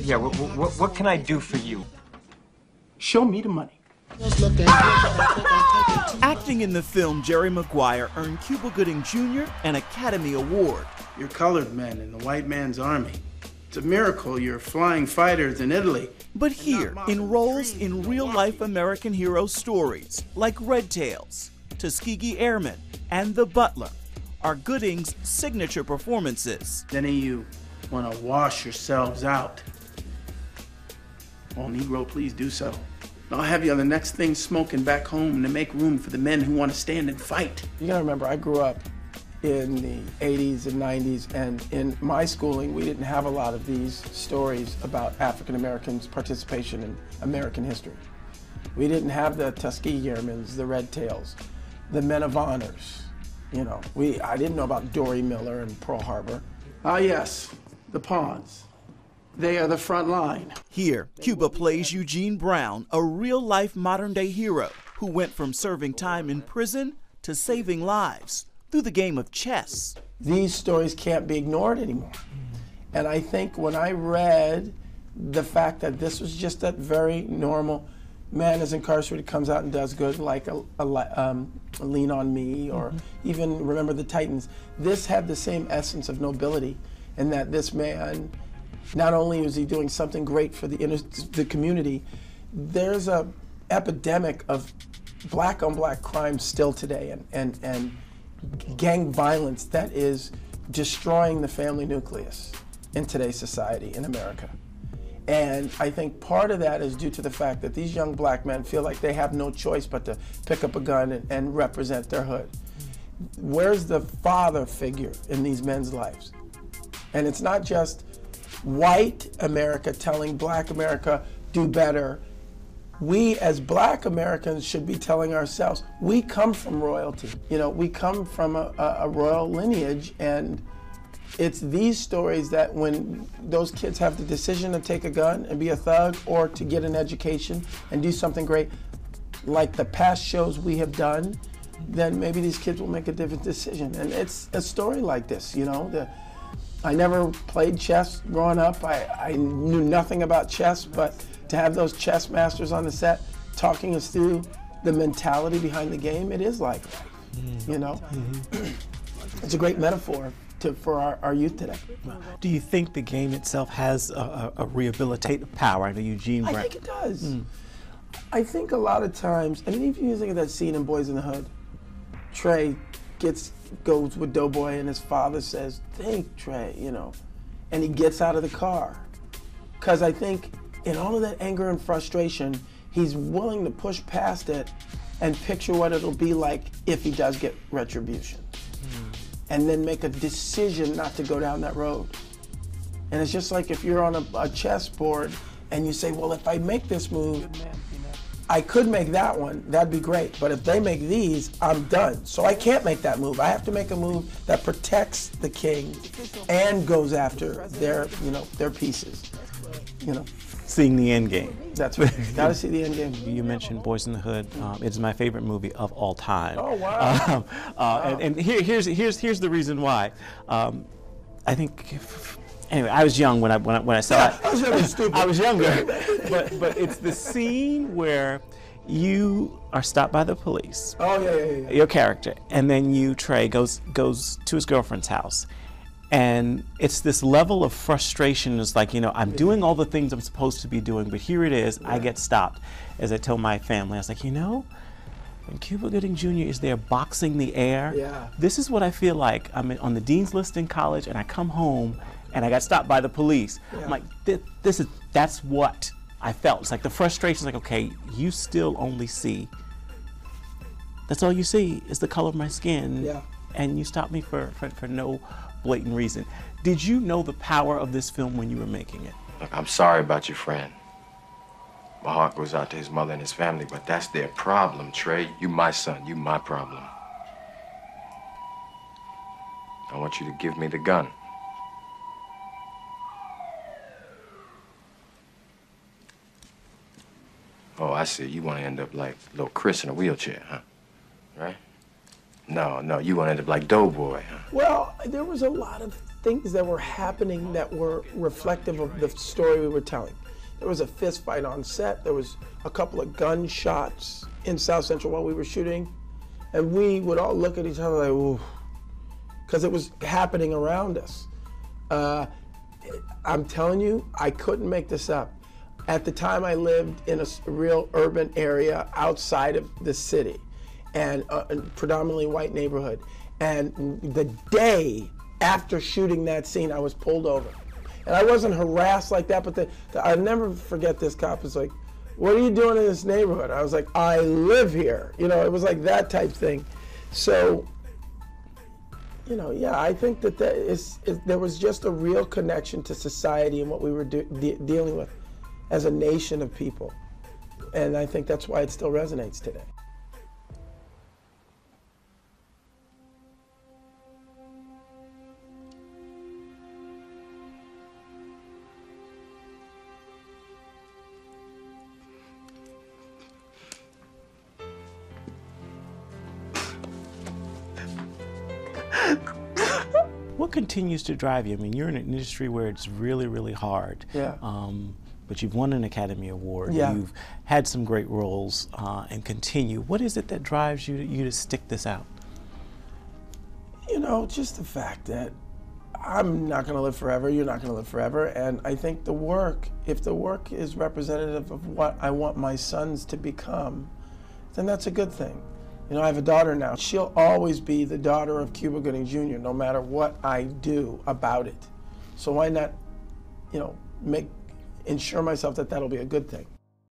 Yeah, what can I do for you? Show me the money. Acting in the film, Jerry Maguire earned Cuba Gooding Jr. an Academy Award. You're colored men in the white man's army. It's a miracle you're flying fighters in Italy. But here, in roles in real-life American hero stories, like Red Tails, Tuskegee Airmen, and The Butler, are Gooding's signature performances. If any of you want to wash yourselves out, well, Negro, please do so. I'll have you on the next thing smoking back home to make room for the men who want to stand and fight. You gotta remember, I grew up in the 80s and 90s, and in my schooling, we didn't have a lot of these stories about African Americans' participation in American history. We didn't have the Tuskegee Airmen, the Red Tails, the Men of Honors. You know, I didn't know about Dory Miller and Pearl Harbor. Ah, yes, the pawns. They are the front line. Here, Cuba plays Eugene Brown, a real-life modern-day hero who went from serving time in prison to saving lives through the game of chess. These stories can't be ignored anymore. And I think when I read the fact that this was just that very normal man is incarcerated, comes out and does good, like Lean on Me, or even Remember the Titans, this had the same essence of nobility in that this man, not only was he doing something great for the community, there's a epidemic of black on black crime still today, and gang violence that is destroying the family nucleus in today's society in America. And I think part of that is due to the fact that these young black men feel like they have no choice but to pick up a gun and represent their hood. Where's the father figure in these men's lives? And it's not just white America telling black America, do better. We as black Americans should be telling ourselves, we come from royalty. You know, we come from a royal lineage, and it's these stories that when those kids have the decision to take a gun and be a thug, or to get an education and do something great, like the past shows we have done, then maybe these kids will make a different decision. And it's a story like this, you know. I never played chess growing up. I knew nothing about chess, but to have those chess masters on the set talking us through the mentality behind the game, it is like life, you know? It's a great metaphor for our youth today. Do you think the game itself has a rehabilitative power? I know Eugene Brown. I think it does. I think a lot of times, I mean, if you think of that scene in Boys in the Hood, Trey goes with Doughboy and his father says, think, Trey, you know, and he gets out of the car. Because I think in all of that anger and frustration, he's willing to push past it and picture what it'll be like if he does get retribution. And then make a decision not to go down that road. And it's just like if you're on a chessboard and you say, well, if I make this move, I could make that one, that'd be great. But if they make these, I'm done. So I can't make that move. I have to make a move that protects the king and goes after their, you know, their pieces, you know. Seeing the end game. That's right. Gotta see the end game. You mentioned Boys in the Hood. It's my favorite movie of all time. Oh wow! And here's the reason why. I think. Anyway, I was young when I saw it. I was really stupid. I was younger, but it's the scene where you are stopped by the police. Oh yeah. Your character, and then Trey goes to his girlfriend's house. And it's this level of frustration. It's like, you know, I'm doing all the things I'm supposed to be doing, but here it is, I get stopped. As I told my family, I was like, you know, when Cuba Gooding Jr. is there boxing the air, this is what I feel like. I'm on the dean's list in college, and I come home, and I got stopped by the police. I'm like, that's what I felt. It's like the frustration's like, okay, you still only see, that's all you see is the color of my skin, and you stopped me for no blatant reason. Did you know the power of this film when you were making it? Look, I'm sorry about your friend. My heart goes out to his mother and his family, but that's their problem, Trey. You my son, you my problem. I want you to give me the gun. Oh, I see. You want to end up like little Chris in a wheelchair, huh? Right? No, you want to end up like Doughboy, huh? Well, there was a lot of things that were happening that were reflective of the story we were telling. There was a fist fight on set. There was a couple of gunshots in South Central while we were shooting. And we would all look at each other like, ooh, because it was happening around us. I'm telling you, I couldn't make this up. At the time, I lived in a real urban area outside of the city, and a predominantly white neighborhood. And the day after shooting that scene, I was pulled over. And I wasn't harassed like that, but I'll never forget this cop was like, "What are you doing in this neighborhood?" I was like, "I live here." You know, it was like that type thing. So, you know, yeah, I think that there was just a real connection to society and what we were dealing with as a nation of people. And I think that's why it still resonates today. What continues to drive you? I mean, you're in an industry where it's really, really hard. Yeah. But you've won an Academy Award. Yeah. You've had some great roles and continue. What is it that drives you to stick this out? You know, just the fact that I'm not going to live forever, you're not going to live forever, and I think the work, if the work is representative of what I want my sons to become, then that's a good thing. You know, I have a daughter now. She'll always be the daughter of Cuba Gooding Jr., no matter what I do about it. So why not, you know, ensure myself that that'll be a good thing.